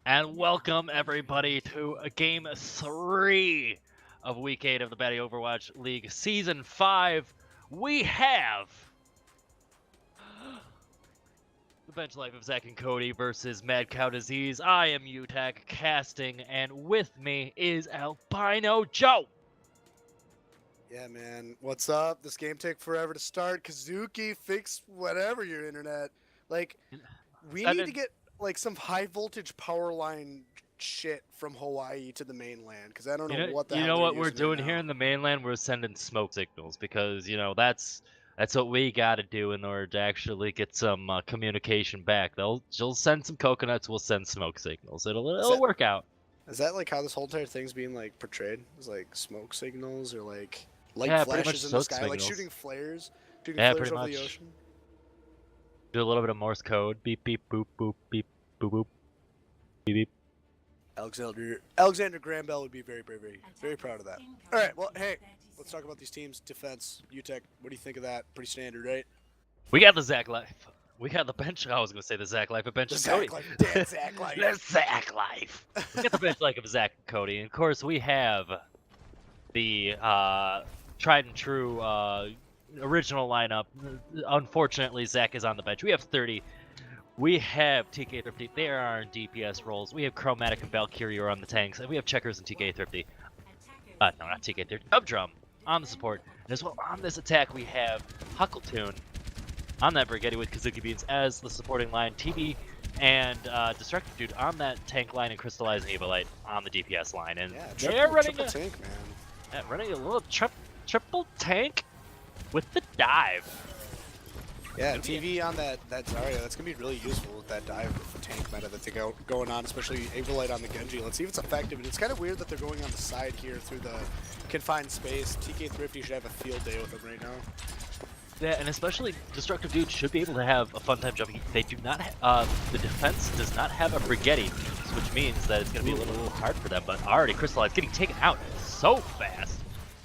And welcome everybody to Game 3 of Week 8 of the Batty Overwatch League Season 5. We have the bench life of Zach and Cody versus Mad Cow Disease. I am UTAC casting, and with me is Albino Joe. Yeah, man. What's up? This game take forever to start. Kazuki, fix whatever your internet. Like, we need to get like some high voltage power line shit from Hawaii to the mainland because I don't know what the hell. You know they're what we're using doing right here now. in the mainland? We're sending smoke signals because that's what we got to do in order to actually get some communication back. She'll send some coconuts. We'll send smoke signals. It'll work out. Is that like how this whole entire thing's being like portrayed? Is like smoke signals or like light Yeah, pretty much flashes in the smoke sky, like signals. shooting flares, Yeah, over pretty the much. ocean. Do a little bit of Morse code. Beep beep boop boop beep boop boop beep beep. Alexander Graham Bell would be very proud of that. All right, well, hey, let's talk about these teams. Defense, UTEC, what do you think of that? Pretty standard, right? We got the Zach Life. We got the bench. I was gonna say the Zach Life of bench. The Cody. Zach Life. Damn Zach Life. The Zach Life. We got the bench life of Zach and Cody. And of course, we have the tried and true original lineup. Unfortunately, Zach is on the bench. We have 30. We have TK Thrifty. They are in DPS roles. We have Chromatic and Valkyrie are on the tanks. And we have Checkers and TK Thrifty. No, not TK Thrifty. Dub Drum on the support. And as well on this attack, we have Huckletune on that Brigetti with Kazuki Beans as the supporting line. TV and Destructive Dude on that tank line and Crystallize and Evilite on the DPS line. And they're running triple tank, man. Yeah, running a little triple tank with the dive. Yeah, TV on that Zarya, that's going to be really useful with that dive with the tank meta that they got going on, especially Evilite on the Genji. Let's see if it's effective. And it's kind of weird that they're going on the side here through the confined space. TK Thrifty should have a field day with them right now. Yeah, and especially Destructive Dude should be able to have a fun time jumping. They do not the defense does not have a Brigetti, which means that it's going to be a little hard for them, but already Crystallized getting taken out so fast.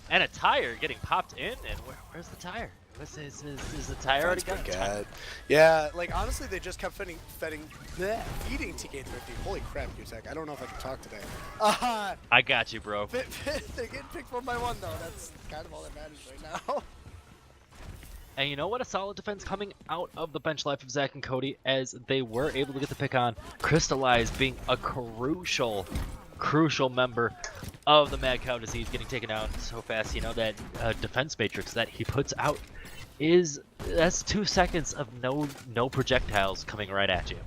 And a tire getting popped in, and where's the tire? Is the tire already got? Yeah, like honestly, they just kept feeding TK Thrifty. Holy crap, UTEC. I don't know if I can talk today. I got you, bro. They're getting picked 1 by 1, though. That's kind of all that matters right now. And you know what? A solid defense coming out of the bench life of Zach and Cody as they were able to get the pick on. Crystallize being a crucial member of the Mad Cow Disease, getting taken out so fast. You know, that defense matrix that he puts out that's 2 seconds of no projectiles coming right at you.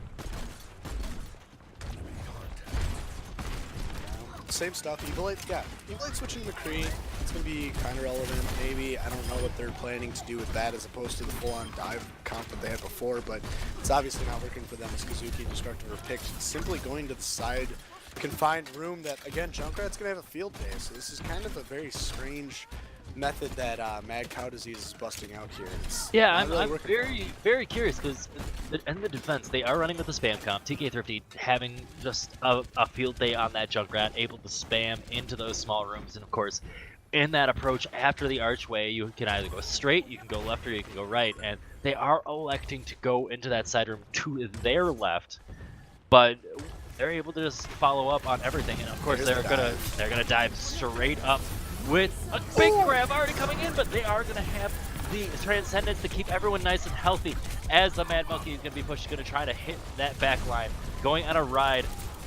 Same stuff. Evilite switching McCree. It's going to be kind of relevant, maybe. I don't know what they're planning to do with that as opposed to the full-on dive count that they had before, but it's obviously not working for them as Kazuki and Destructive are picked. Simply going to the side confined room that, again, Junkrat's going to have a field day, so this is kind of a very strange method that Mad Cow Disease is busting out here. I'm very curious because in the defense they are running with the spam comp. TK Thrifty having just a field day on that Junkrat, able to spam into those small rooms, and of course in that approach after the archway you can either go straight, you can go left, or you can go right, and they are electing to go into that side room to their left, but they're able to just follow up on everything, and of course they're gonna dive straight up with a big grab already coming in, but they are going to have the Transcendence to keep everyone nice and healthy as the Mad Monkey is going to be pushed, going to try to hit that back line. Going on a ride,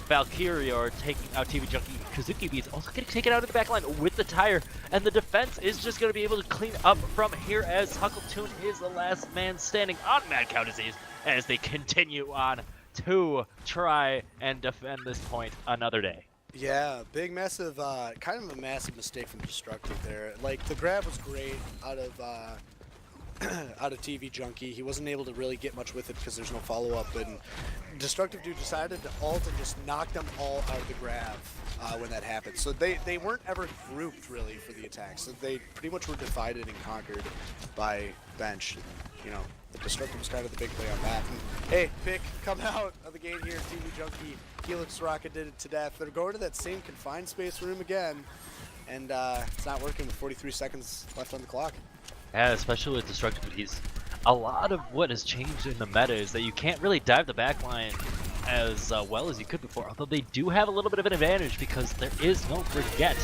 Valkyrie or taking out TV Junkie. Kazuki Beats also getting taken out of the back line with the tire, and the defense is just going to be able to clean up from here as Huckletune is the last man standing on Mad Cow Disease as they continue on to try and defend this point another day. Yeah, massive, kind of a massive mistake from Destructive there. Like, the grab was great out of TV Junkie. He wasn't able to really get much with it because there's no follow-up, and Destructive Dude decided to ult and just knock them all out of the grab when that happened. So they weren't ever grouped, really, for the attack. So they pretty much were divided and conquered by bench. And, you know, the Destructive was kind of the big play on that. And, hey, pick, come out of the game here, TV Junkie. Helix Rocket did it to death. They're going to that same confined space room again, and it's not working with 43 seconds left on the clock. Yeah, especially with Destructive. A lot of what has changed in the meta is that you can't really dive the backline as well as you could before, although they do have a little bit of an advantage because there is no forget.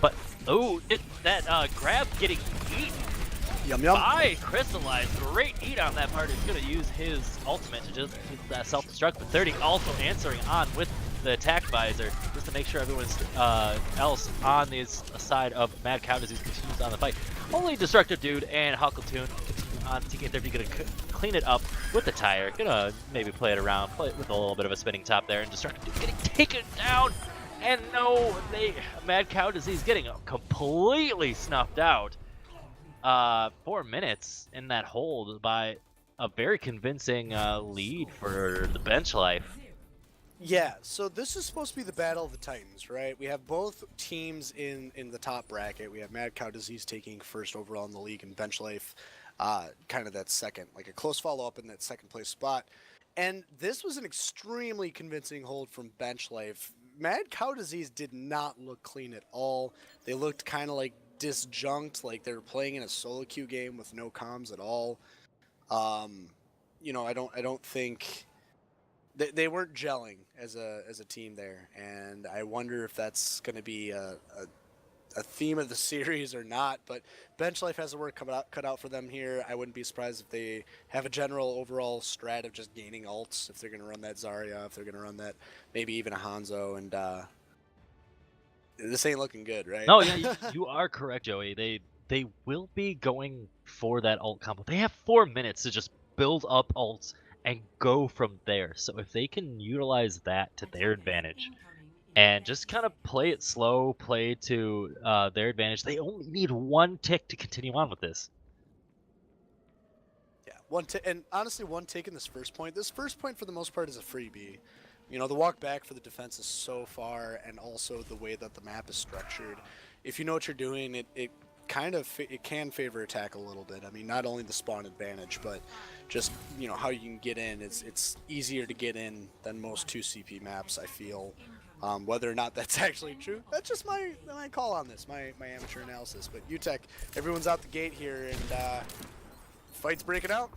But, oh, that grab getting eaten Yum yum. by Crystallize. Great eat on that part. He's going to use his ultimate to just self-destruct, but 30 also answering on with the attack visor just to make sure everyone's else on the side of Mad Cow Disease continues on the fight. Only Destructive Dude and Huckletune continue on. TK30 going to clean it up with the tire. Gonna maybe play it around, play it with a little bit of a spinning top there, and Destructive Dude getting taken down. And no, Mad Cow Disease getting completely snuffed out. 4 minutes in that hold by a very convincing lead for the bench life. Yeah, so this is supposed to be the Battle of the Titans, right? We have both teams in the top bracket. We have Mad Cow Disease taking first overall in the league, and Bench Life kind of that second, like a close follow-up in that second place spot. And this was an extremely convincing hold from Bench Life. Mad Cow Disease did not look clean at all. They looked kind of like disjunct, like they were playing in a solo queue game with no comms at all. You know, I don't think they weren't gelling as a team there, and I wonder if that's going to be a theme of the series or not. But Bench Life has the work cut out for them here. I wouldn't be surprised if they have a general overall strat of just gaining ults, if they're going to run that Zarya, if they're going to run that maybe even a Hanzo, and this ain't looking good, right? No, yeah, you are correct, Joey. They will be going for that ult combo. They have 4 minutes to just build up ults and go from there. So if they can utilize that to their advantage and just kind of play it slow, play to their advantage, they only need 1 tick to continue on with this. Yeah, and honestly, 1 tick in this first point. This first point, for the most part, is a freebie. You know, the walk back for the defense is so far, and also the way that the map is structured. If you know what you're doing, it can favor attack a little bit. I mean, not only the spawn advantage, but just, you know, how you can get in. It's easier to get in than most 2 CP maps, I feel. Whether or not that's actually true, that's just my call on this, my amateur analysis. But UTech, everyone's out the gate here, and fight's breaking out.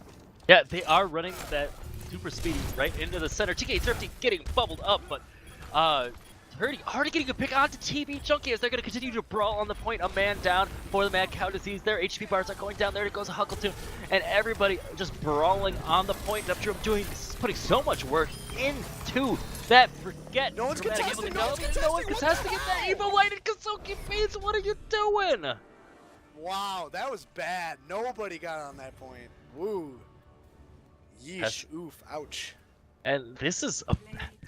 Yeah, they are running that super speedy right into the center. TK30 getting bubbled up, but 30 already getting a pick onto TV Junkie as they're going to continue to brawl on the point. A man down for the Mad Cow Disease. Their HP bars are going down. There it goes Huckletune, and everybody just brawling on the point. Putting so much work into that forget. No one's contesting. No one's contesting it. That evil lighted Kazuki face. What are you doing? Wow, that was bad. Nobody got on that point. Woo. Yeesh. Oof. Ouch. And this is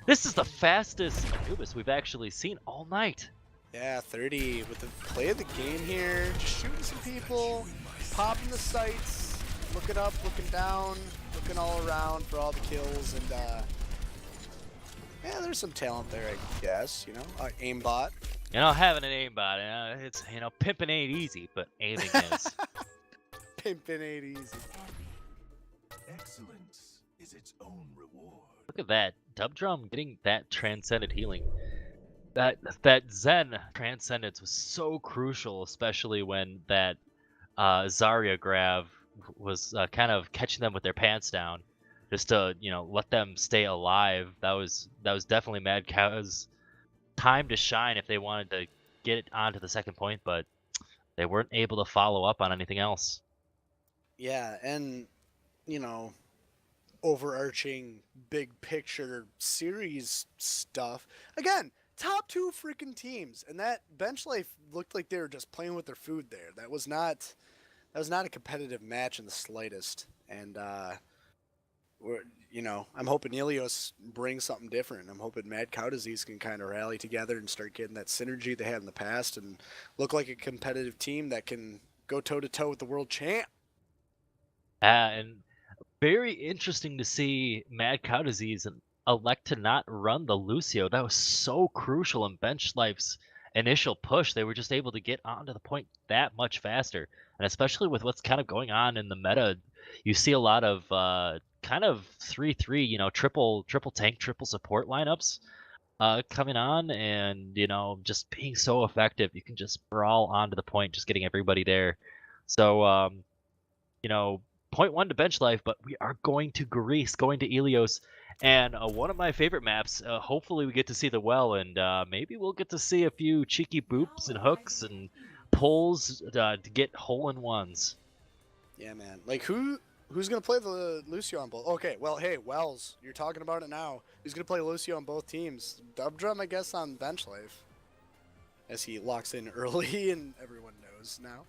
the fastest Anubis we've actually seen all night. Yeah, 30 with the play of the game here, just shooting some people, popping the sights, looking up, looking down, looking all around for all the kills, and yeah, there's some talent there, I guess. You know, aimbot. You know, having an aimbot, it's, you know, pimping ain't easy, but aiming is. Pimping ain't easy. Excellence is its own reward. Look at that. Dubdrum getting that transcended healing. That Zen transcendence was so crucial, especially when that Zarya grab was kind of catching them with their pants down, just to, you know, let them stay alive. That was definitely Mad Cow's time to shine if they wanted to get it onto the second point, but they weren't able to follow up on anything else. Yeah, and you know, overarching big picture series stuff. Again, top 2 freaking teams, and that Bench Life looked like they were just playing with their food there. That was not a competitive match in the slightest. And you know, I'm hoping Ilios brings something different. I'm hoping Mad Cow Disease can kind of rally together and start getting that synergy they had in the past and look like a competitive team that can go toe to toe with the world champ. And very interesting to see Mad Cow Disease elect to not run the Lucio. That was so crucial in Bench Life's initial push. They were just able to get onto the point that much faster. And especially with what's kind of going on in the meta, you see a lot of kind of 3-3, you know, triple tank, triple support lineups coming on, and, you know, just being so effective. You can just brawl onto the point, just getting everybody there. So, you know, 0.1 to Bench Life, but we are going to Greece, going to Ilios, And one of my favorite maps. Hopefully, we get to see the well, and maybe we'll get to see a few cheeky boops and hooks and pulls to get hole-in-ones. Yeah, man. Like, who's gonna play the Lucio on both? Okay, well, hey, Wells, you're talking about it now. Who's gonna play Lucio on both teams? Dubdrum, I guess, on bench life, as he locks in early, and everyone knows now.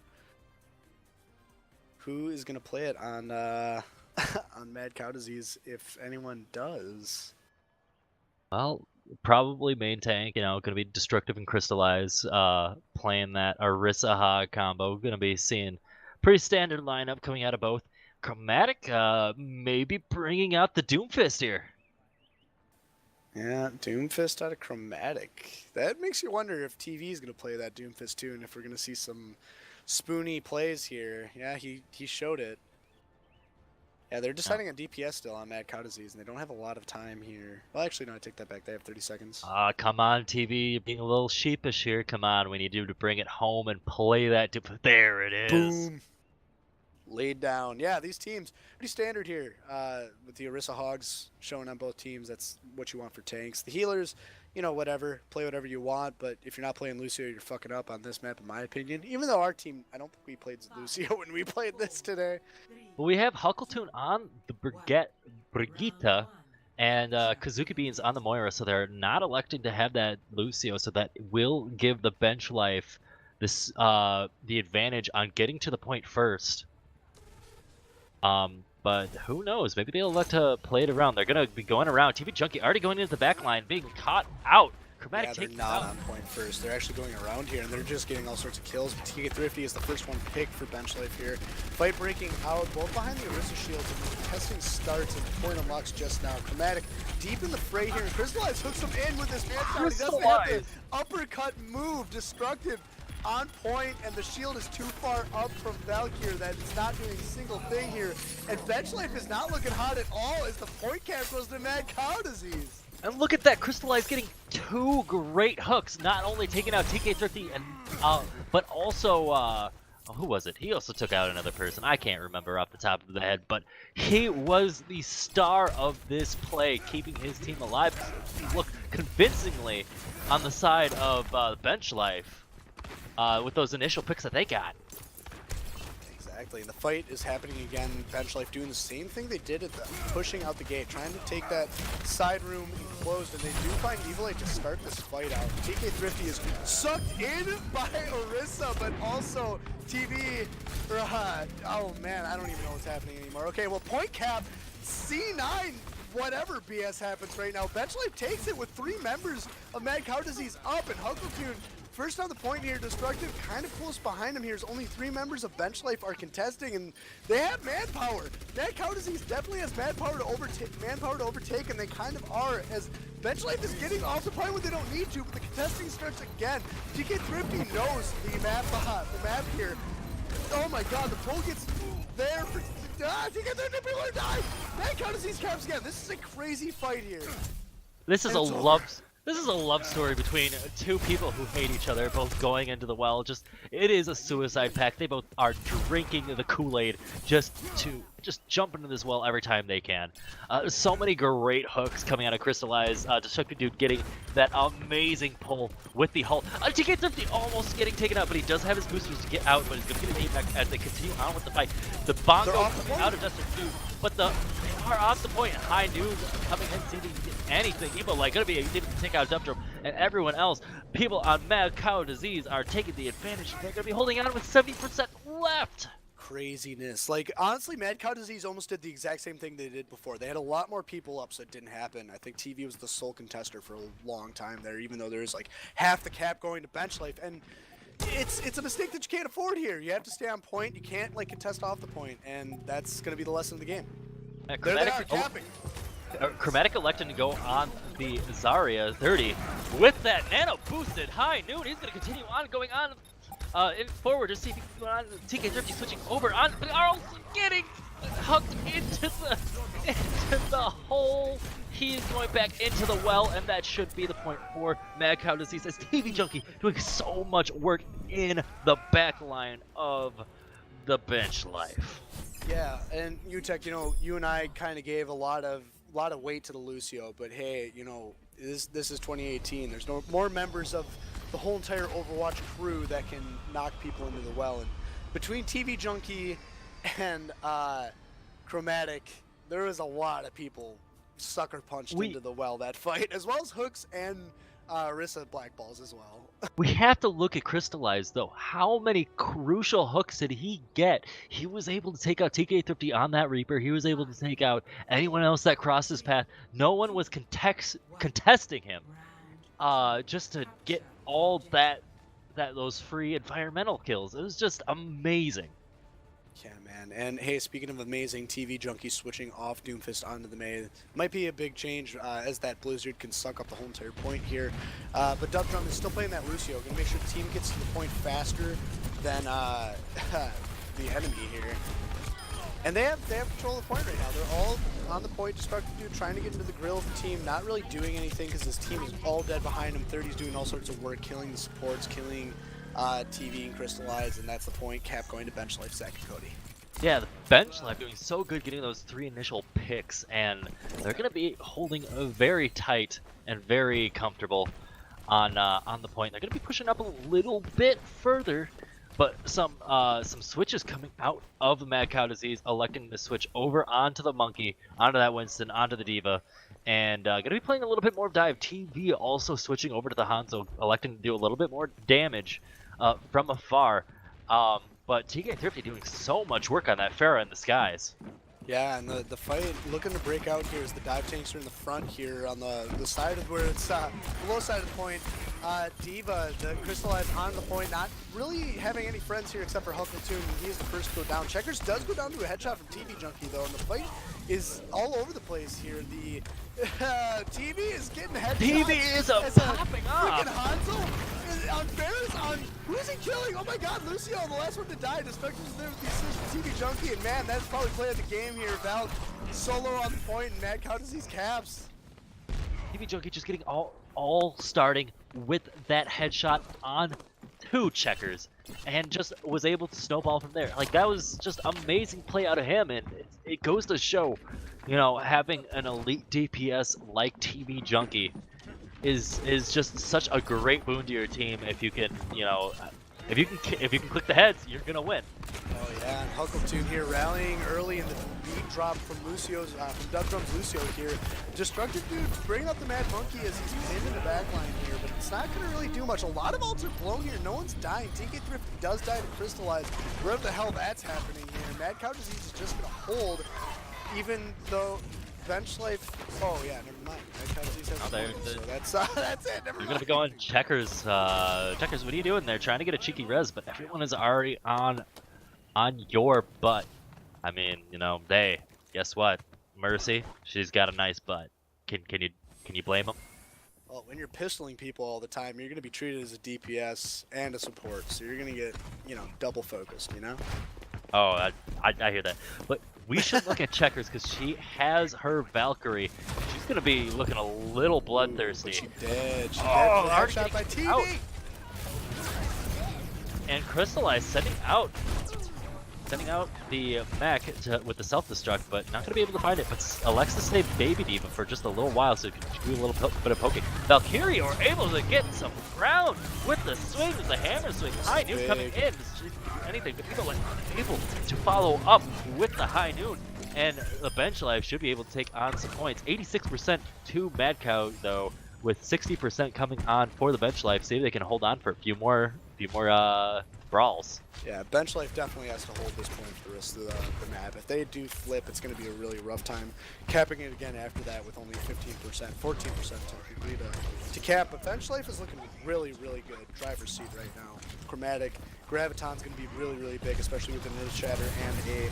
Who is gonna play it on on Mad Cow Disease, if anyone does? Well, probably main tank, you know, gonna be Destructive and Crystallize, playing that Orisa Hog combo. Gonna be seeing pretty standard lineup coming out of both. Chromatic, maybe bringing out the Doomfist here. Yeah, Doomfist out of Chromatic. That makes you wonder if TV is gonna play that Doomfist too, and if we're gonna see some spoony plays here. Yeah, he showed it. Yeah, they're deciding on DPS still on Mad Cow Disease, and they don't have a lot of time here. Well, actually, no, I take that back. They have 30 seconds. Come on, TV, you're being a little sheepish here. Come on, we need you to bring it home and play that. There it is. Boom. Laid down. Yeah, these teams, pretty standard here. With the Orisa Hogs showing on both teams, that's what you want for tanks. The healers, you know, whatever. Play whatever you want, but if you're not playing Lucio, you're fucking up on this map, in my opinion. Even though our team, I don't think we played Lucio when we played this today. Well, we have Huckleton on the Brigitte, and Kazuki Beans on the Moira, so they're not electing to have that Lucio, so that will give the bench life this the advantage on getting to the point first. But who knows? Maybe they'll elect to play it around. They're gonna be going around. TV Junkie already going into the back line, being caught out. Chromatic Yeah, they're taking not out. on point first. They're actually going around here, and they're just getting all sorts of kills. But TK Thrifty is the first one picked for bench life here. Fight breaking out, both behind the Orisa shields, and the testing starts, and the point unlocks just now. Chromatic deep in the fray here, and Crystallize hooks him in with this man shot. He doesn't have the uppercut move. Destructive on point, and the shield is too far up from Valkyr that it's not doing a single thing here. And bench life is not looking hot at all as the point cap goes to Mad Cow Disease. And look at that, Crystallize getting two great hooks, not only taking out TK Thrifty, and but also who was it? He also took out another person. I can't remember off the top of the head, but he was the star of this play, keeping his team alive. Look convincingly on the side of bench life with those initial picks that they got. Exactly, and the fight is happening again. Bench life doing the same thing they did at the pushing out the gate, trying to take that side room enclosed, and they do find Evilite to start this fight out. TK Thrifty is sucked in by Orisa, but also TV. Oh man, I don't even know what's happening anymore. Okay, well, point cap, C9. Whatever BS happens right now, bench life takes it with 3 members of Mad Cow Disease up, and Huckleton first on the point here. Destructive kind of close behind him here. As only 3 members of bench life are contesting, and they have manpower. Mad Cow Disease definitely has manpower to overtake, and they kind of are, as bench life is getting off the point when they don't need to, but the contesting starts again. TK Thrifty knows the map here. Oh my god, the pull gets there for TK Thrifty, people are dying. Mad Cow Disease caps again. This is a crazy fight here. This is a love story between two people who hate each other, both going into the well. It is a suicide pact. They both are drinking the Kool-Aid just to jump into this well every time they can. So many great hooks coming out of Crystallize. Destructive Dude getting that amazing pull with the Hulk. TK Thrifty almost getting taken out, but he does have his boosters to get out, but he's going to get an impact as they continue on with the fight. The Bongo coming out of Destructive Dude, but they are off the point. High Noon coming in, seeing anything. Evo like going to be able to take out Dubdrum, and everyone else. People on Mad Cow Disease are taking the advantage. They're going to be holding on with 70% left. Craziness. Like, honestly, Mad Cow Disease almost did the exact same thing they did before. They had a lot more people up, so it didn't happen. I think TV was the sole contester for a long time there, even though there's like half the cap going to bench life. And it's a mistake that you can't afford here. You have to stay on point. You can't like contest off the point, and that's going to be the lesson of the game. There they are, capping. Chromatic electing to go on the Zarya 30 with that nano boosted High Noon. He's going to continue on going on in forward to see if he can go on. TK Thrifty switching over on, but are also getting hooked into the hole. He is going back into the well, and that should be the point for Mad Cow Disease as TV Junkie doing so much work in the back line of the bench life. Yeah, and UTech, you know, you and I kind of gave a lot of lot of weight to the Lucio, but hey, you know, this is 2018. There's no more members of the whole entire Overwatch crew that can knock people into the well. And between TV Junkie and Chromatic, there was a lot of people sucker punched into the well that fight, as well as Hooks and Rissa Black Balls as well. We have to look at Crystallize, though. How many crucial hooks did he get? He was able to take out TK Thrifty on that Reaper. He was able to take out anyone else that crossed his path. No one was contesting him just to get all those free environmental kills. It was just amazing. Yeah, man. And hey, speaking of amazing, TV Junkie switching off Doomfist onto the Mei might be a big change as that Blizzard can suck up the whole entire point here. But Dubdrum is still playing that Lucio. Gonna make sure the team gets to the point faster than the enemy here. And they have control of the point right now. They're all on the point, Destructive Dude trying to get into the grill of the team, not really doing anything because this team is all dead behind him. 30's doing all sorts of work, killing the supports, killing TV and Crystallize, and that's the point. Cap going to bench life, Zach and Cody. Yeah, the bench life doing so good getting those 3 initial picks, and they're going to be holding very tight and very comfortable on the point. They're going to be pushing up a little bit further, but some switches coming out of the Mad Cow Disease, electing to switch over onto the Monkey, onto that Winston, onto the Diva, and going to be playing a little bit more dive. TV also switching over to the Hanzo, electing to do a little bit more damage from afar. But TK Thrifty doing so much work on that Pharah in the skies. Yeah, and the fight looking to break out here as the dive tanks are in the front here on the side of where it's the low side of the point. Diva, the Crystallize on the point, not really having any friends here except for Huffleton. He is the first to go down. Checkers does go down to a headshot from TV Junkie though, and the fight is all over the place here. The TV is getting headshots. TV is popping off. Freaking Hanzo on Ferris on who's he killing? Oh my God, Lucio, the last one to die. Destructive is there with the assist from TV Junkie, and man, that's probably playing the game here. Val solo on the point, and Mad Cow Disease caps. TV Junkie just getting all starting with that headshot on 2 Checkers, and just was able to snowball from there. Like, that was just amazing play out of him, and it goes to show, you know, having an elite DPS like TV Junkie is just such a great boon to your team. If you can, you know, if you can click the heads, you're gonna win. Oh yeah, and Huckletune here rallying early in the beat drop from Lucio's from Dubdrum's Lucio here. Destructive Dude bringing up the Mad Monkey as he's pinned in the backline here, but it's not gonna really do much. A lot of ults are blown here. No one's dying. TK Thrifty does die to Crystallize. Wherever the hell that's happening here. Mad Cow Disease is just gonna hold, even though bench life. Oh yeah, never mind. Mad Cow Disease has so that's it. Never mind. You're gonna be going Checkers. Checkers, what are you doing there? Trying to get a cheeky res, but everyone is already on your butt. I mean, you know, guess what? Mercy, she's got a nice butt. Can you blame them? Well, when you're pistoling people all the time, you're gonna be treated as a DPS and a support, so you're gonna get, you know, double focused, you know? Oh, I hear that. But we should look at Checkers because she has her Valkyrie. She's gonna be looking a little bloodthirsty. But she did. She did. Already Shot by TV. out. And Crystallize sending out the mech with the self-destruct, but not going to be able to find it. But elects to stay Baby Diva for just a little while so it can do a little bit of poking. Valkyrie are able to get some ground with the swing, with the hammer swing. High Noon coming in. Anything, but people are able to follow up with the High Noon. And the bench life should be able to take on some points. 86% to Mad Cow, though, with 60% coming on for the bench life. See if they can hold on for a few more brawls. Yeah, bench life definitely has to hold this point for the rest of the map. If they do flip, it's going to be a really rough time. Capping it again after that with only 15%, 14% technically to cap. But bench life is looking really, really good. Driver's seat right now. Chromatic, Graviton's going to be really, really big, especially with the Nerd Shatter and a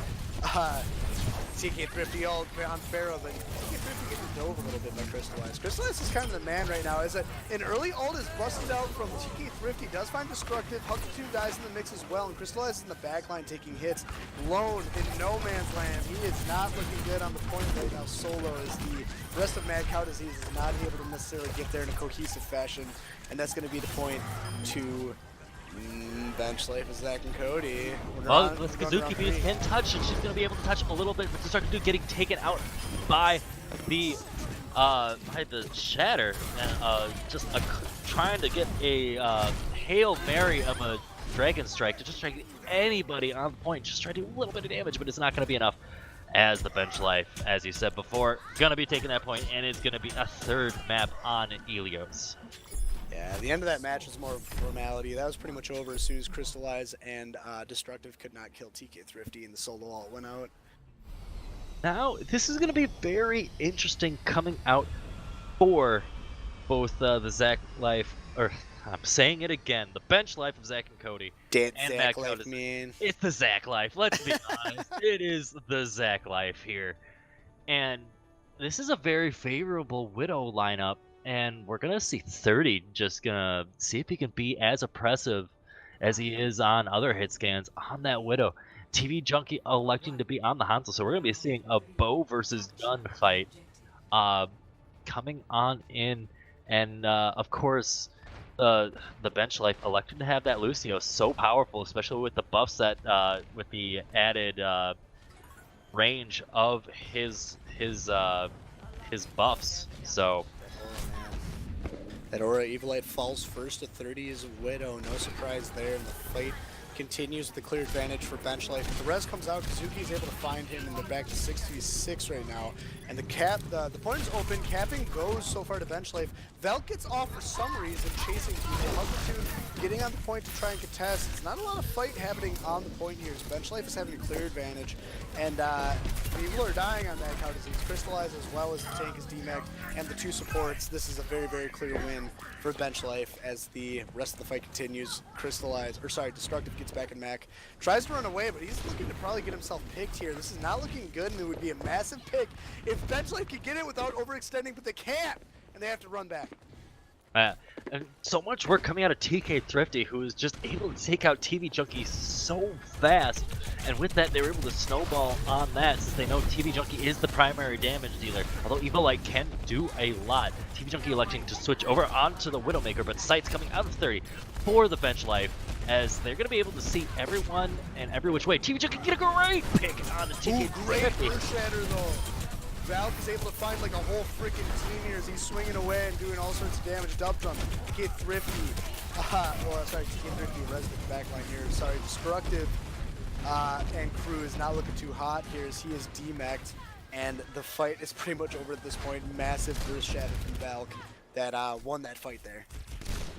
TK Thrifty all on Pharaoh, but TK Thrifty getting dove a little bit by Crystallize. Crystallize is kind of the man right now. As an early ult is busted out from TK Thrifty, does find Destructive. Huckletune dies in the mix as well, and Crystallize is in the backline taking hits. Lone in no man's land. He is not looking good on the point right now. Solo as the rest of Mad Cow Disease is not able to necessarily get there in a cohesive fashion, and that's going to be the point to Bench life is Zach and Cody. Well, with Kazuki being in touch, and she's going to be able to touch a little bit, but Destructive getting taken out by the Shatter, and trying to get a Hail Mary of a Dragon Strike to just strike anybody on the point, just try to do a little bit of damage, but it's not going to be enough. As the bench life, as you said before, going to be taking that point, and it's going to be a third map on Helios. Yeah, the end of that match was more of a formality. That was pretty much over as soon as Crystallize and Destructive could not kill TK Thrifty, and the solo ult went out. Now, this is going to be very interesting coming out for both the Zach life, or I'm saying it again, the bench life of Zach and Cody. Dead and Zach life, man. It's the Zach life, let's be honest. It is the Zach life here. And this is a very favorable Widow lineup, and we're going to see 30 just going to see if he can be as oppressive as he is on other hit scans on that Widow. TV Junkie electing to be on the Hanzo, so we're going to be seeing a bow versus gun fight coming on in, and of course the bench life electing to have that Lucio so powerful, especially with the buffs that with the added range of his buffs. So that Aura Evilite falls first to 30 as a Widow. No surprise there, and the fight continues with the clear advantage for bench life. If the res comes out, Kazuki is able to find him, and they're back to 6v6 right now. And the point is open. Capping goes so far to bench life. Velk gets off for some reason, chasing people. Hug2 getting on the point to try and contest. It's not a lot of fight happening on the point here. So bench life is having a clear advantage, and people are dying on that count as he's Crystallized, as well as the tank is demeched, and the two supports. This is a very, very clear win for bench life as the rest of the fight continues. Destructive gets back in Mac, tries to run away, but he's looking to probably get himself picked here. This is not looking good, and it would be a massive pick if bench life could get it without overextending, but they can't, and they have to run back. And so much work coming out of TK Thrifty, who is just able to take out TV Junkie so fast, and with that they were able to snowball on that, since they know TV Junkie is the primary damage dealer. Although Evilite can do a lot, TV Junkie electing to switch over onto the Widowmaker, but Sight's coming out of 30 for the bench life, as they're going to be able to see everyone and every which way. TV Junkie get a great pick on the TK Thrifty. Great Earth Shatter though. Valk is able to find like a whole freaking team here as he's swinging away and doing all sorts of damage. Dub Drum, TK Thrifty, TK Thrifty, resident backline here. Sorry, Destructive and crew is not looking too hot here as he is demeched, and the fight is pretty much over at this point. Massive Earth Shatter from Valk that won that fight there.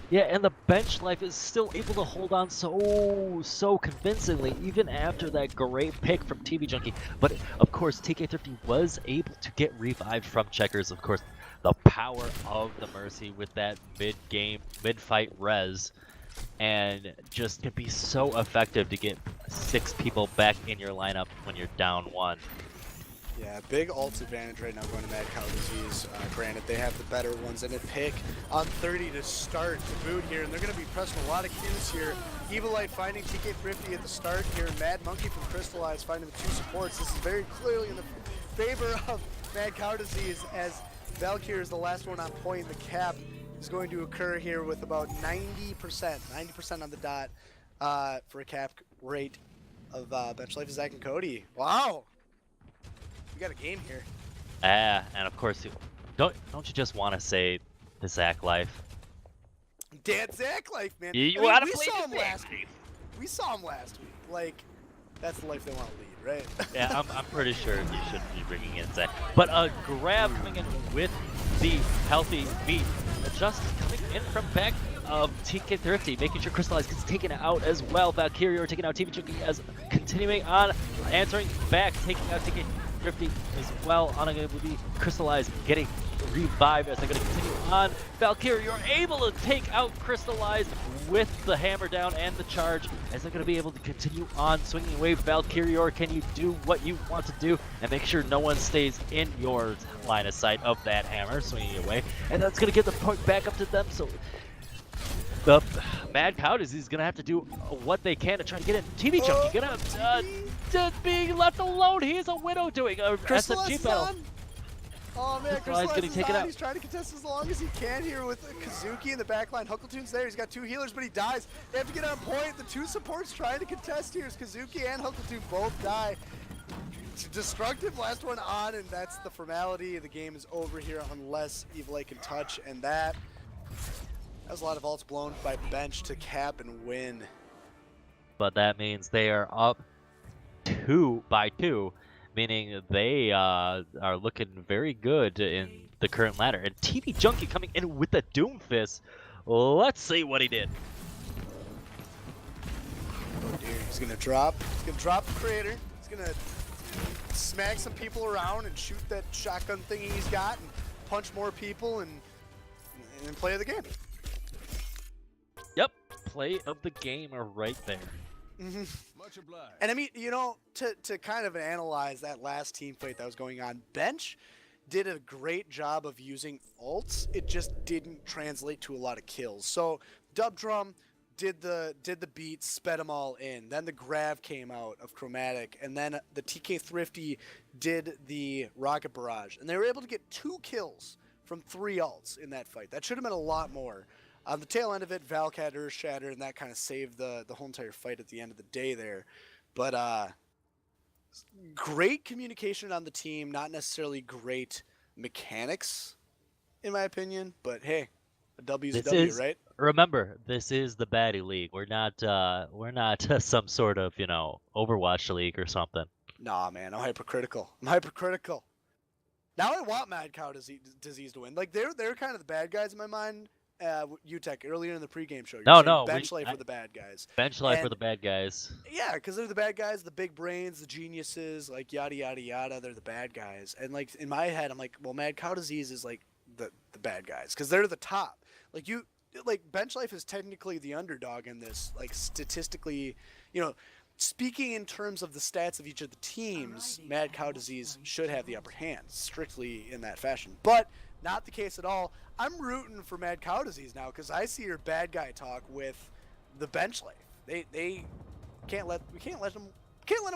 Yeah, and the bench life is still able to hold on so convincingly, even after that great pick from TV Junkie. But of course, TK Thrifty was able to get revived from Checkers. Of course, the power of the Mercy with that mid-fight res, and just can be so effective to get 6 people back in your lineup when you're down 1. Yeah, big ult advantage right now going to Mad Cow Disease. Granted, they have the better ones, and a pick on 30 to start the boot here, and they're going to be pressing a lot of Qs here. Evilite finding TK Thrifty at the start here, and Mad Monkey from Crystallize finding the 2 supports. This is very clearly in the favor of Mad Cow Disease, as Valkyrie is the last one on point. The cap is going to occur here with about 90% on the dot for a cap rate of bench life is Zach and Cody. Wow! We got a game here. And of course, don't you just want to say the Zach life? Dead Zach life, man. We saw him last week. We saw him last week. Like, that's the life they want to lead, right? Yeah, I'm pretty sure you should be bringing in Zach. But a grab coming in with the healthy beat. Just coming in from back of TK Thrifty, making sure Crystallize gets taken out as well. Valkyrie taking out TV Junkie as continuing on, answering back, taking out TK Thrifty as well. Unable to be Crystallized, getting revived as they're going to continue on. Valkyrie, you're able to take out Crystallized with the hammer down and the charge, as they're going to be able to continue on swinging away. Valkyrie, can you do what you want to do and make sure no one stays in your line of sight of that hammer swinging away? And that's going to get the point back up to them. So the Mad Cow Disease is going to have to do what they can to try to get in. TV Junkie gonna just being left alone. He is a Widow doing a SMG battle. Oh man, This guy's getting taken out. He's trying to contest as long as he can here with Kazuki in the backline. Huckletoon's there. He's got 2 healers, but he dies. They have to get on point. The 2 supports trying to contest here as Kazuki and Huckletoon both die. Destructive last one on, and that's the formality. The game is over here unless Evil Eye can touch, and that was a lot of ults blown by bench to cap and win. But that means they are up 2 by 2, meaning they are looking very good in the current ladder. And TV Junkie coming in with the Doom Fist. Let's see what he did. Oh dear, he's gonna drop. He's gonna drop the creator. He's gonna smack some people around and shoot that shotgun thingy he's got and punch more people and play the game. Yep, play of the game are right there. Much obliged. And I mean, you know, to kind of analyze that last team fight that was going on, bench did a great job of using ults. It just didn't translate to a lot of kills. So Dub Drum did the beat, sped them all in. Then the Grav came out of Chromatic, and then the TK Thrifty did the Rocket Barrage, and they were able to get 2 kills from 3 ults in that fight. That should have been a lot more. On the tail end of it, Valk had Earth Shatter, and that kind of saved the whole entire fight at the end of the day there. But great communication on the team, not necessarily great mechanics, in my opinion. But hey, a W's a W, right? Remember, this is the baddie league. We're not some sort of, you know, Overwatch league or something. Nah, man, I'm hypercritical. Now I want Mad Cow Disease to win. Like they're kind of the bad guys in my mind. UTech earlier in the pregame show. Bench Life were the bad guys. Bench Life were the bad guys. Yeah, because they're the bad guys, the big brains, the geniuses, like yada yada yada. They're the bad guys. And like in my head, I'm like, well, Mad Cow Disease is like the bad guys because they're the top. Like Bench Life is technically the underdog in this. Like statistically, you know, speaking in terms of the stats of each of the teams, Mad Cow Disease should have the upper hand, strictly in that fashion. But not the case at all. I'm rooting for Mad Cow Disease now because I see your bad guy talk with the Bench Life. We can't let them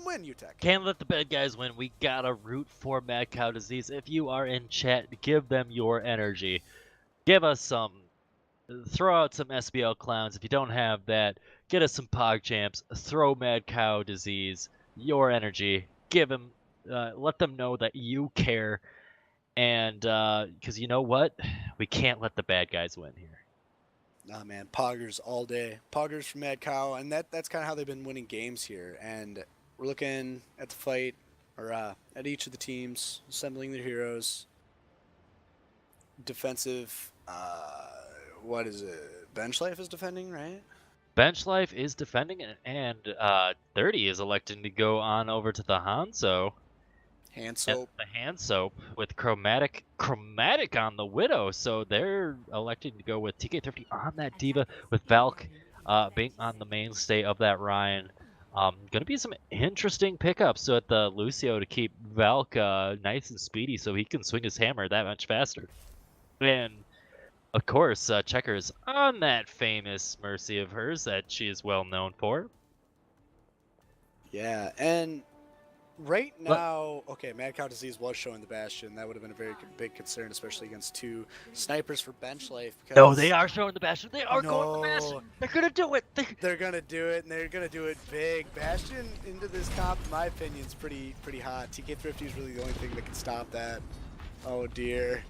win, UTech. Can't let the bad guys win. We gotta root for Mad Cow Disease. If you are in chat, give them your energy. Give us some. Throw out some SBL clowns. If you don't have that, get us some Pog Champs. Throw Mad Cow Disease your energy. Give them. Let them know that you care. And because you know what, we can't let the bad guys win here. Nah, man, Poggers all day. Poggers from Mad Cow, and that's kind of how they've been winning games here. And we're looking at the fight, or at each of the teams assembling their heroes. Defensive. What is it? Bench Life is defending, right? Bench Life is defending, and 30 is electing to go on over to the Hanzo. Hand Soap. The Hand Soap with Chromatic on the Widow, so they're electing to go with TK30 on that Diva, with Valk being on the mainstay of that Ryan. Gonna be some interesting pickups at the Lucio to keep Valk nice and speedy so he can swing his hammer that much faster. And of course, Checkers on that famous Mercy of hers that she is well known for. Yeah, and right now, okay, Mad Cow Disease was showing the Bastion. That would have been a very big concern, especially against 2 snipers for Bench Life. No, they are showing the Bastion. They are going for the Bastion. They're going to do it. They're going to do it, and they're going to do it big. Bastion into this comp, in my opinion, is pretty hot. TK Thrifty is really the only thing that can stop that. Oh, dear.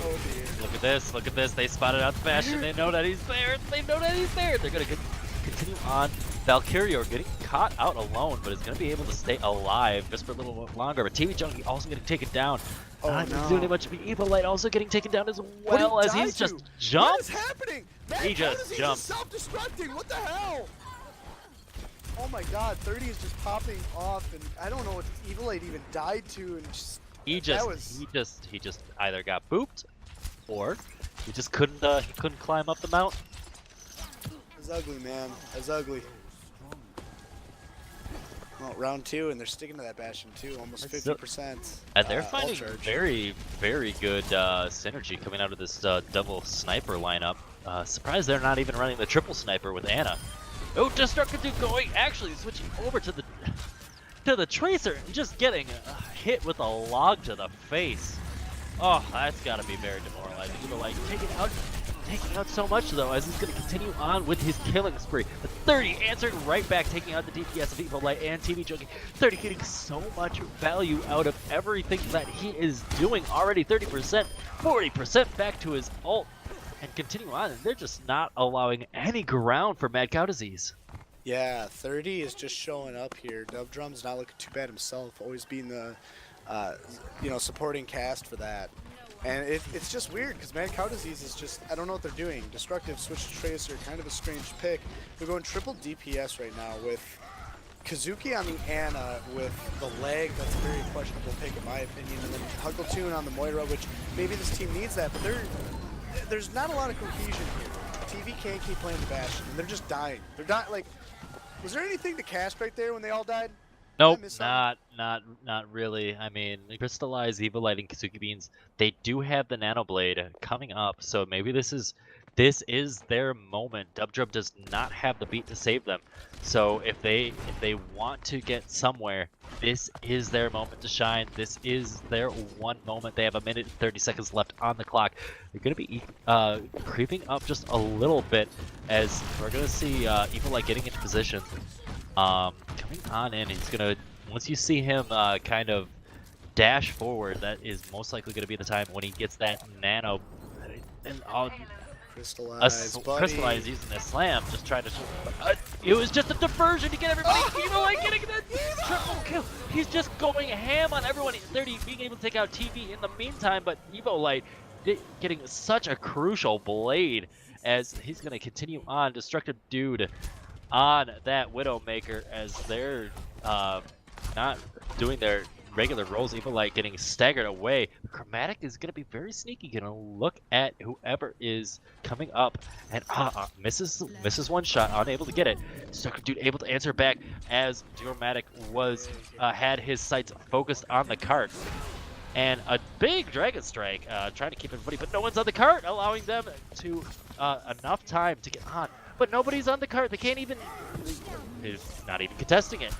Oh, dear. Look at this. Look at this. They spotted out the Bastion. They know that he's there. They know that he's there. They're going to continue on. Valkyria getting caught out alone, but is going to be able to stay alive just for a little longer. But TV Junkie also getting taken down. Not doing much. Evil Light also getting taken down as well as he's just jumped. What is happening? He just jumped. Self-destructing. What the hell? Oh my God! 30 is just popping off, and I don't know what Evil Light even died to, and just he just either got booped, or he just couldn't climb up the mountain. It's ugly, man. It's ugly. Well, round 2, and they're sticking to that Bastion too, almost 50%. And they're finding very, very good synergy coming out of this double sniper lineup. Surprised they're not even running the triple sniper with Anna. Oh, Destructive Dude going, actually switching over to the to the Tracer and just getting hit with a log to the face. Oh, that's got to be very demoralizing. Like taking out so much though, as he's going to continue on with his killing spree. The 30 answering right back, taking out the DPS of Evil Light and TV Junkie. 30 getting so much value out of everything that he is doing already. 30%, 40% back to his ult, and continue on. And they're just not allowing any ground for Mad Cow Disease. Yeah, 30 is just showing up here. Dub Drum's not looking too bad himself, always being the supporting cast for that. And it's just weird because Mad Cow Disease is just, I don't know what they're doing. Destructive, switch to Tracer, kind of a strange pick. They're going triple DPS right now with Kazuki on the Ana with the leg. That's a very questionable pick in my opinion. And then Huckletune on the Moira, which maybe this team needs that, but there's not a lot of cohesion here. TV can't keep playing the Bastion, and they're just dying. They're dying, like, was there anything to cast right there when they all died? Nope, not really. I mean, Crystallized, Evil Light, and Kazuki Beans, they do have the Nano Blade coming up, so maybe this is their moment. Dubdrub does not have the beat to save them. So if they want to get somewhere, this is their moment to shine. This is their one moment. They have 1 minute and 30 seconds left on the clock. They're going to be creeping up just a little bit, as we're going to see Evil Light getting into position. Coming on in, he's gonna, once you see him kind of dash forward, that is most likely gonna be the time when he gets that nano and Crystallize using the slam, just trying to it was just a diversion to get everybody, you know, like getting that triple kill. He's just going ham on everyone. 30 being able to take out TV in the meantime, but Evo Light getting such a crucial blade as he's gonna continue on. Destructive Dude on that Widowmaker as they're not doing their regular rolls. Evil Light getting staggered away. Chromatic is going to be very sneaky, going to look at whoever is coming up and misses one shot, unable to get it. Destructive Dude able to answer back as Chromatic was had his sights focused on the cart. And a big Dragon Strike trying to keep everybody, but no one's on the cart, allowing them to enough time to get on. But nobody's on the cart. They can't even, they're not even contesting it.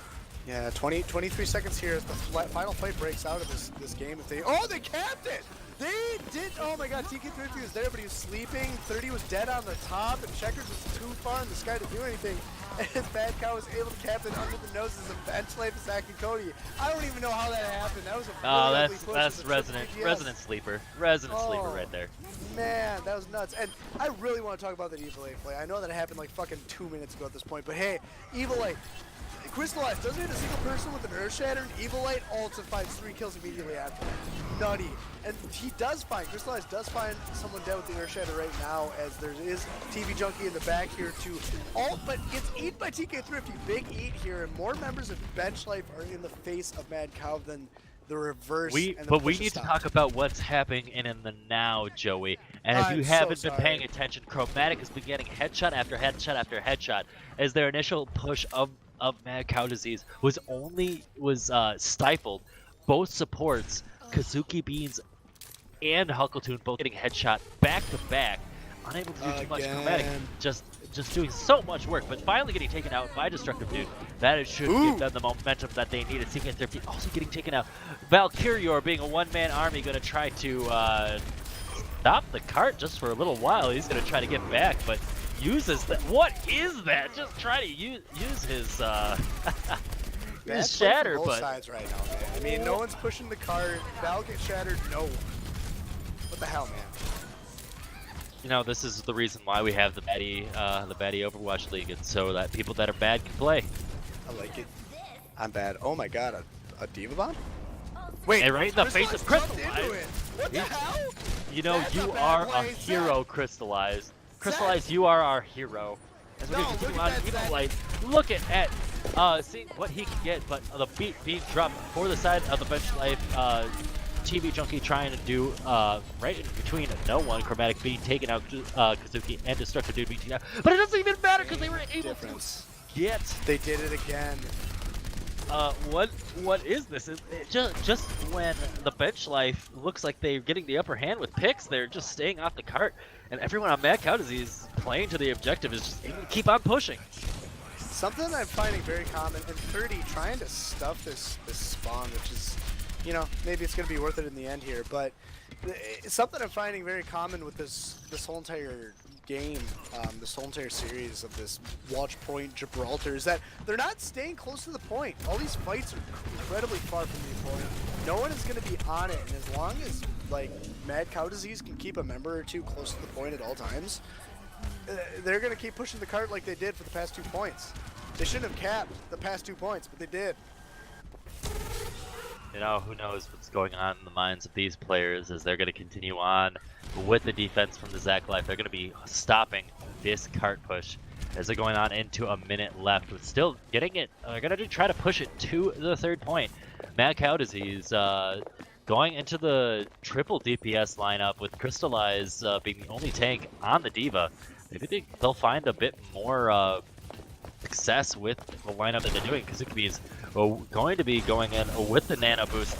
Yeah, 23 seconds here as the final fight breaks out of this game. If they capped it! They did, oh my god, TK3 was there, but he was sleeping. 30 was dead on the top, and Checkers was too far in the sky to do anything. And Mad Cow was able to cap it under the noses of Benchlife, Zach, and Cody. I don't even know how that happened. That was a really ugly push. That's Resident Sleeper right there. Man, that was nuts. And I really want to talk about that Evil Light play. I know that it happened like fucking 2 minutes ago at this point, but hey, Evil Light, Crystallized doesn't hit a single person with an Earth Shatter. Evil Light ults and finds 3 kills immediately after. Nutty. And he does find, Crystallized does find someone dead with the Earth Shatter right now, as there is TV Junkie in the back here to ult, but gets eaten by TK Thrifty. Big eat here, and more members of Bench Life are in the face of Mad Cow than the reverse. But we need to talk about what's happening in the now, Joey. And if you haven't been paying attention, Chromatic has been getting headshot after headshot after headshot, as their initial push of Mad Cow Disease was stifled. Both supports, Kazuki Beans and Huckletune, both getting headshot back to back, unable to do too much. Chromatic just doing so much work, but finally getting taken out by Destructive Dude. That should give them the momentum that they needed. Seeing as they're also getting taken out. Valkyrior, being a one-man army, going to try to stop the cart just for a little while. He's going to try to get back, but uses that. What is that? Just try to use his his shatter, both but sides right now, man. I mean, no one's pushing the cart. Val gets shattered. No one. What the hell, man? You know, this is the reason why we have the baddie Overwatch League, and so that people that are bad can play. I like it. I'm bad. Oh my god, a Diva Bomb? Wait, and right in the face of Crystallized. What the hell? You know, you are a hero, Crystallized. Crystallized, you are our hero. As we're going to continue on, Evil Light looking at seeing what he can get, but the beat being dropped for the side of the Bench Life. TV Junkie trying to do right in between no one. Chromatic being taken out, Kazuki and Destructive Dude being taken out. But it doesn't even matter because they were able to get. They did it again. What is this? Just when the Bench Life looks like they're getting the upper hand with picks, they're just staying off the cart, and everyone on Mad Cow Disease playing to the objective is just able to keep on pushing. Something I'm finding very common, and 30 trying to stuff this spawn, which is, you know, maybe it's going to be worth it in the end here, but it's something I'm finding very common with this whole entire game, this whole entire series of this Watch Point Gibraltar, is that they're not staying close to the point. All these fights are incredibly far from the opponent. No one is going to be on it, and as long as, like, Mad Cow Disease can keep a member or two close to the point at all times, they're going to keep pushing the cart like they did for the past 2 points. They shouldn't have capped the past 2 points, but they did. You know, who knows what's going on in the minds of these players as they're going to continue on with the defense from the Zach Life. They're going to be stopping this cart push as they're going on into a minute left with still getting it. They're going to try to push it to the 3rd point. Mad Cow Disease going into the triple DPS lineup with Crystallize being the only tank on the D.Va. Maybe they'll find a bit more success with the lineup that they're doing, because it is going to be going in with the Nano Boost.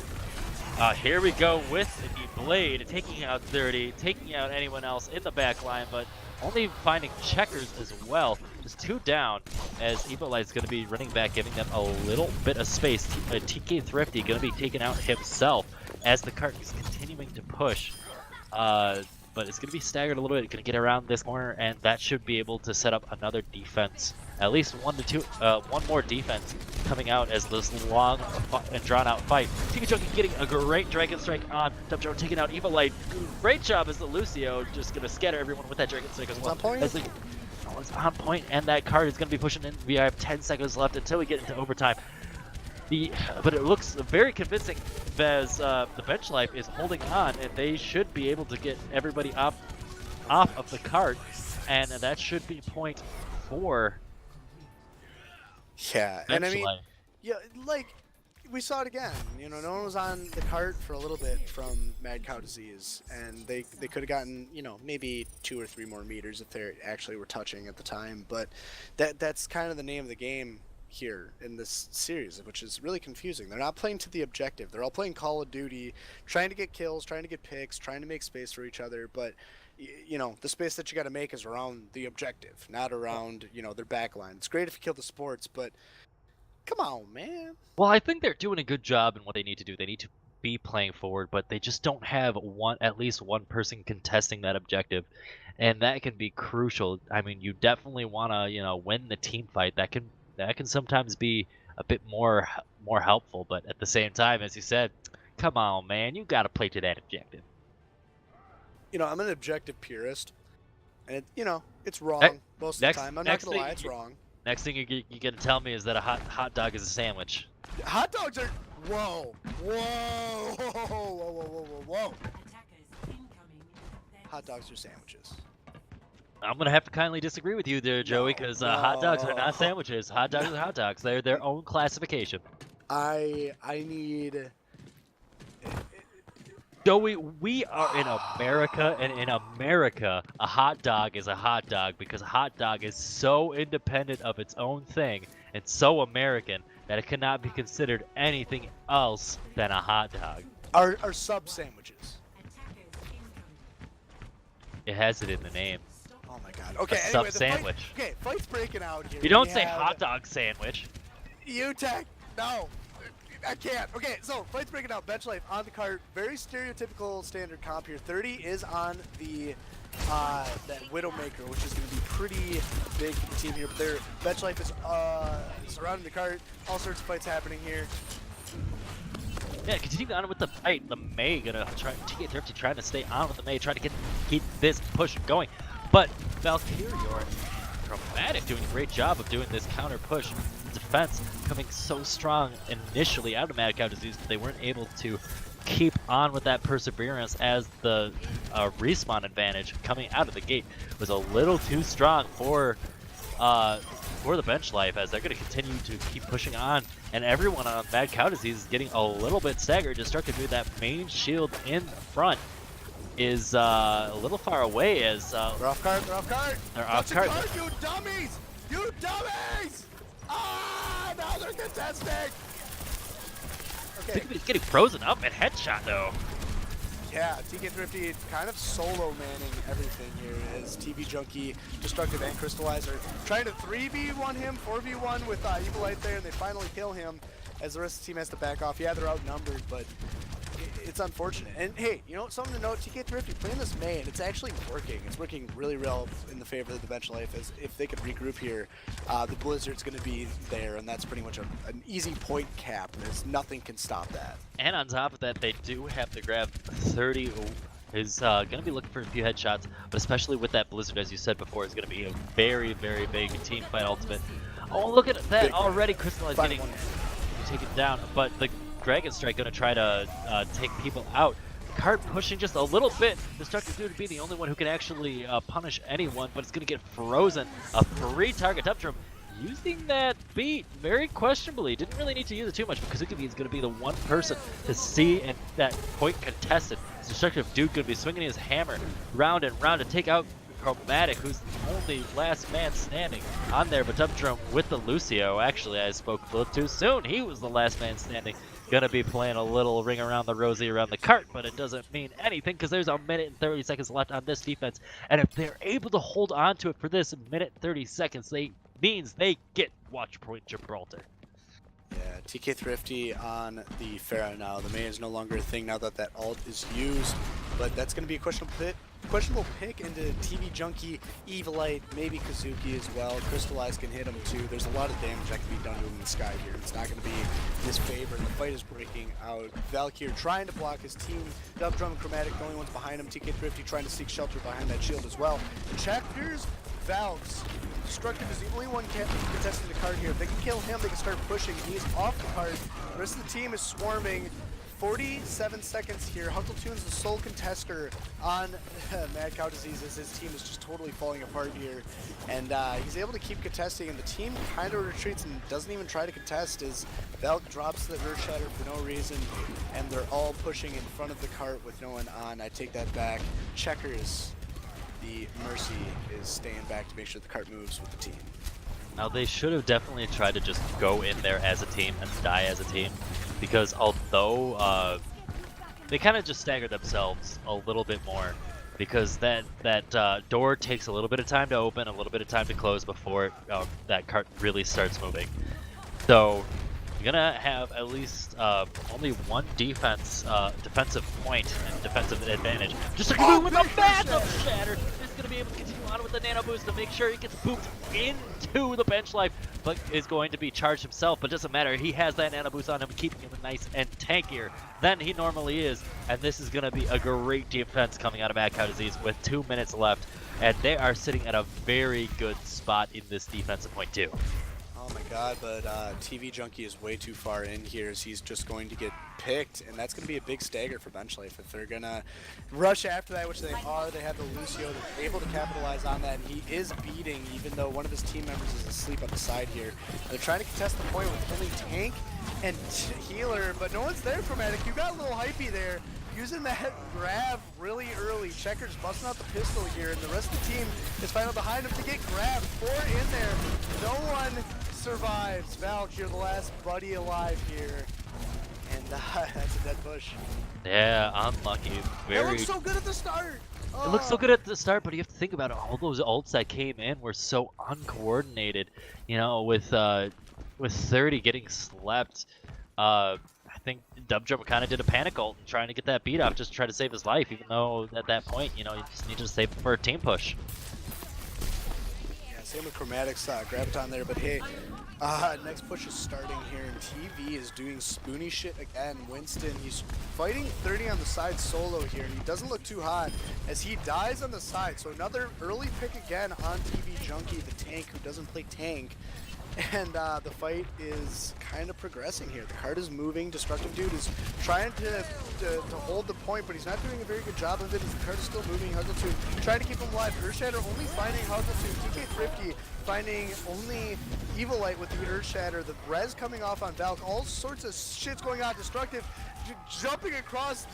Here we go with the Blade, taking out 30, taking out anyone else in the back line, but only finding Checkers as well. Just 2 down, as Evilite's going to be running back, giving them a little bit of space. TK Thrifty going to be taking out himself as the cart is continuing to push. But it's going to be staggered a little bit. Going to get around this corner, and that should be able to set up another defense. At least 1 to 2, one more defense coming out as this long and drawn-out fight. TK Junkie getting a great Dragon Strike on. Dump Drone taking out Evilite. Great job as the Lucio just going to scatter everyone with that Dragon Strike as well. It's on point. It's on point, and that card is going to be pushing in. We have 10 seconds left until we get into overtime. But it looks very convincing as the bench life is holding on, and they should be able to get everybody off of the cart, and that should be point 4. Yeah, and I mean, life. yeah, like, we saw it again. You know, no one was on the cart for a little bit from Mad Cow Disease, and they could have gotten, you know, maybe 2 or 3 more meters if they actually were touching at the time. But that's kind of the name of the game here in this series, which is really confusing. They're not playing to the objective. They're all playing Call of Duty, trying to get kills, trying to get picks, trying to make space for each other, but you know, the space that you got to make is around the objective, not around, you know, their backline. It's great if you kill the sports, but come on, man. Well, I think they're doing a good job in what they need to do. They need to be playing forward, but they just don't have at least one person contesting that objective, and that can be crucial. I mean, you definitely want to, you know, win the team fight. That can sometimes be a bit more helpful, but at the same time, as you said, come on, man, you got to play to that objective. You know, I'm an objective purist, and you know, it's wrong most of the time. I'm not gonna lie, it's wrong. Next thing you're gonna tell me is that a hot dog is a sandwich. Hot dogs are whoa. Hot dogs are sandwiches. I'm gonna have to kindly disagree with you there, Joey, because hot dogs are not sandwiches. Hot dogs are hot dogs. They're their own classification. I need. Joey, we are in America, and in America, a hot dog is a hot dog because a hot dog is so independent of its own thing and so American that it cannot be considered anything else than a hot dog. Are sub sandwiches. It has it in the name. Oh my god. Okay, a anyway, sub sandwich. Fight's breaking out here. You don't say hot dog sandwich. UTech, no. I can't. Okay, so fight's breaking out. Bench life on the cart. Very stereotypical standard comp here. 30 is on the that Widowmaker, which is going to be pretty big for the team here. But their bench life is surrounding the cart. All sorts of fights happening here. Yeah, continuing on with the fight. The May gonna try TK Thrifty trying to stay on with the May, trying to keep this push going. But Valkyrie Chromatic doing a great job of doing this counter push. Defense coming so strong initially out of Mad Cow Disease, but they weren't able to keep on with that perseverance as the respawn advantage coming out of the gate was a little too strong for the bench life, as they're going to continue to keep pushing on, and everyone on Mad Cow Disease is getting a little bit staggered. Destructive Dude, that main shield in front is a little far away as they're off cart. They're off cart. You dummies! You dummies! Ah, now they're contesting. Okay. He's getting frozen up at headshot though. Yeah, TK Thrifty kind of solo manning everything here as TV Junkie, Destructive, and Crystallizer trying to 3v1 him, 4v1 with Evil Light there, and they finally kill him as the rest of the team has to back off. Yeah, they're outnumbered, but it's unfortunate. And hey, you know, something to note, TK Thrifty playing this May, and it's actually working. It's working really well in the favor of the bench life, as if they could regroup here, the Blizzard's going to be there, and that's pretty much an easy point cap, and nothing can stop that. And on top of that, they do have to grab 30 is going to be looking for a few headshots, but especially with that Blizzard, as you said before, is going to be a very, very big team fight ultimate. Oh, look at that already. Crystallize getting taken down, but the Dragon Strike going to try to take people out. Cart pushing just a little bit. Destructive Dude to be the only one who can actually punish anyone, but it's going to get frozen. A free target up drum. Using that beat very questionably. Didn't really need to use it too much because Kazuki is going to be the one person to see and that point contested. Destructive Dude going to be swinging his hammer round and round to take out Chromatic, who's the only last man standing on there. But Drum with the Lucio. Actually, I spoke a little too soon. He was the last man standing. Gonna be playing a little ring around the rosy around the cart, but it doesn't mean anything because there's a minute and 30 seconds left on this defense. And if they're able to hold on to it for this minute 30 seconds, means they get watch point Gibraltar. Yeah, TK Thrifty on the Pharah now. The May is no longer a thing now that that ult is used, but that's going to be a questionable pick into TV Junkie, Evilite, maybe Kazuki as well. Crystallize can hit him too. There's a lot of damage that can be done to him in the sky here. It's not going to be in his favor. The fight is breaking out. Valkyr trying to block his team. Dub Drum and Chromatic, the only ones behind him. TK Thrifty trying to seek shelter behind that shield as well. Checkers, Valks. Destructive is the only one contesting the card here. If they can kill him, they can start pushing. He's off the card. The rest of the team is swarming. 47 seconds here. Huckle Tune's the sole contester on Mad Cow Disease as his team is just totally falling apart here. And he's able to keep contesting, and the team kind of retreats and doesn't even try to contest as Valk drops the Earth Shatter for no reason, and they're all pushing in front of the cart with no one on. I take that back. Checkers, the Mercy, is staying back to make sure the cart moves with the team. Now they should have definitely tried to just go in there as a team and die as a team, because although they kind of just staggered themselves a little bit more, because that door takes a little bit of time to open, a little bit of time to close before that cart really starts moving. So you're gonna have at least only one defensive point and defensive advantage. Just like with a massive shatter, is gonna be able to continue on with the nano boost to make sure he gets booped into the bench life, but is going to be charged himself. But doesn't matter. He has that nano boost on him, keeping him nice and tankier than he normally is. And this is gonna be a great defense coming out of Mad Cow Disease with 2 minutes left, and they are sitting at a very good spot in this defensive point too. Oh my god, but TV Junkie is way too far in here as he's just going to get picked, and that's going to be a big stagger for bench life if they're going to rush after that, which they are. They have the Lucio, they're able to capitalize on that, and he is beating even though one of his team members is asleep on the side here. They're trying to contest the point with only tank and healer, but no one's there for Chromatic. You got a little hypey there. Using that grab really early. Checkers busting out the pistol here, and the rest of the team is finally behind him to get grabbed. 4 in there. No one survives. Valk, you're the last buddy alive here. And that's a dead push. Yeah, unlucky. It looks so good at the start. It looks so good at the start, but you have to think about it. All those ults that came in were so uncoordinated. You know, with 30 getting slept. I think Dub Drum kind of did a panic ult and trying to get that beat off just to try to save his life, even though at that point, you know, you just need to save it for a team push. Yeah, same with Chromatic's Graviton there, but hey, next push is starting here, and TV is doing spoony shit again. Winston, he's fighting 30 on the side solo here, and he doesn't look too hot as he dies on the side. So another early pick again on TV Junkie, the tank who doesn't play tank. And the fight is kind of progressing here. The card is moving. Destructive Dude is trying to hold the point, but he's not doing a very good job of it. The card is still moving. Huggletune trying to keep him alive. Earthshatter only finding Huggletune. TK Thrifty finding only Evilite with the Earthshatter. The res coming off on Valk. All sorts of shit's going on. Destructive jumping across.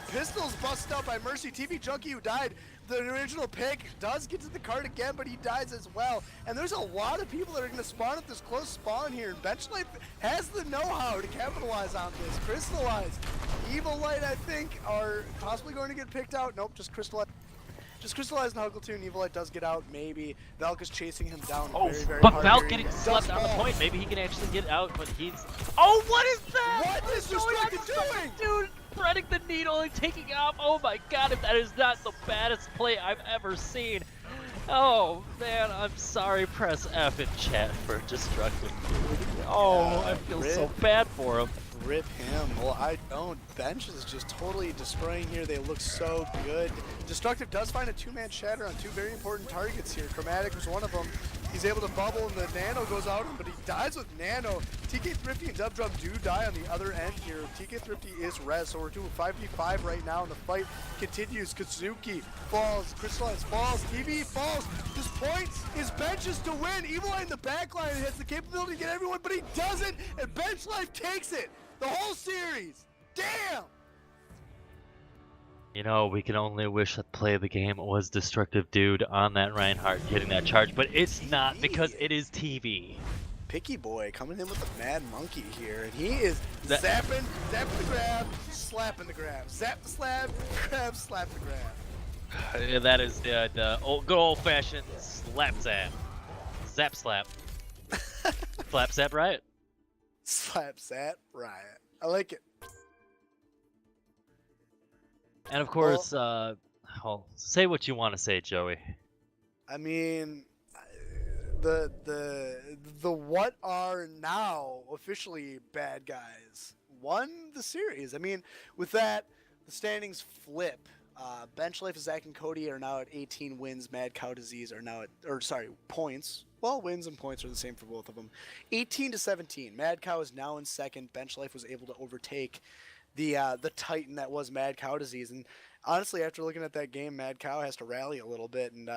Pistols busted out by Mercy. TV Junkie who died. The original pick does get to the card again, but he dies as well. And there's a lot of people that are going to spawn at this close spawn here. And Bench Life has the know-how to capitalize on this. Crystallize guys. Evil Light, I think, are possibly going to get picked out. Nope, just Crystallize. Just Crystallize and Huggletune. Evil Light does get out, maybe. Valk is chasing him down very, very But hard. Valk here. getting He slept does on the fall. point. Maybe he can actually get out, but he's... Oh, what is that? What is Destructive doing? Dude, threading the needle and taking off. Oh my god, if that is not the baddest play I've ever seen. Oh, man, I'm sorry. Press F in chat for Destructive. Oh, I feel so bad for him. Rip him. Well, I don't. Bench is just totally destroying here. They look so good. Destructive does find a two-man shatter on two very important targets here. Chromatic was one of them. He's able to bubble and the Nano goes out, but he dies with Nano. TK Thrifty and Dub Drum do die on the other end here. TK Thrifty is res, so we're doing 5v5 right now, and the fight continues. Kazuki falls, Crystallize falls, TV falls. This point is Bench's to win. Evil Eye in the backline has the capability to get everyone, but he doesn't, and Bench Life takes it. The whole series. Damn! You know, we can only wish that play of the game was Destructive Dude on that Reinhardt getting that charge, but it's not because it is TV. Picky Boy coming in with the Mad Monkey here, and he is zapping the grab, slapping the grab. Zap the slap, grab, slap the grab. That is the good old-fashioned slap zap. Zap slap. Slap zap riot. Slap zap riot. I like it. And of course, well, say what you want to say, Joey. I mean, the what are now officially bad guys won the series. I mean, with that, the standings flip. Bench Life, Zach and Cody are now at 18 wins. Mad Cow Disease are now at, points. Well, wins and points are the same for both of them. 18 to 17. Mad Cow is now in second. Bench Life was able to overtake the Titan that was Mad Cow Disease. And honestly, after looking at that game, Mad Cow has to rally a little bit and,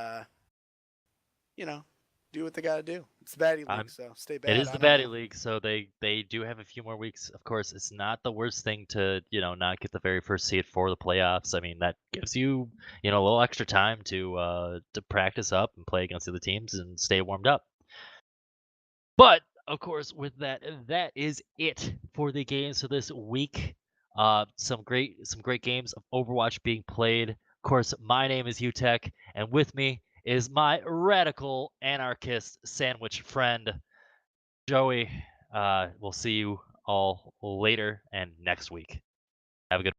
you know, do what they got to do. It's the baddie league, so stay bad. It is the baddie league, so they do have a few more weeks. Of course, it's not the worst thing to, not get the very first seed for the playoffs. I mean, that gives you, a little extra time to practice up and play against the other teams and stay warmed up. But of course, with that is it for the games for this week. Some great games of Overwatch being played. Of course, my name is UTech, and with me is my radical anarchist sandwich friend, Joey. We'll see you all later and next week. Have a good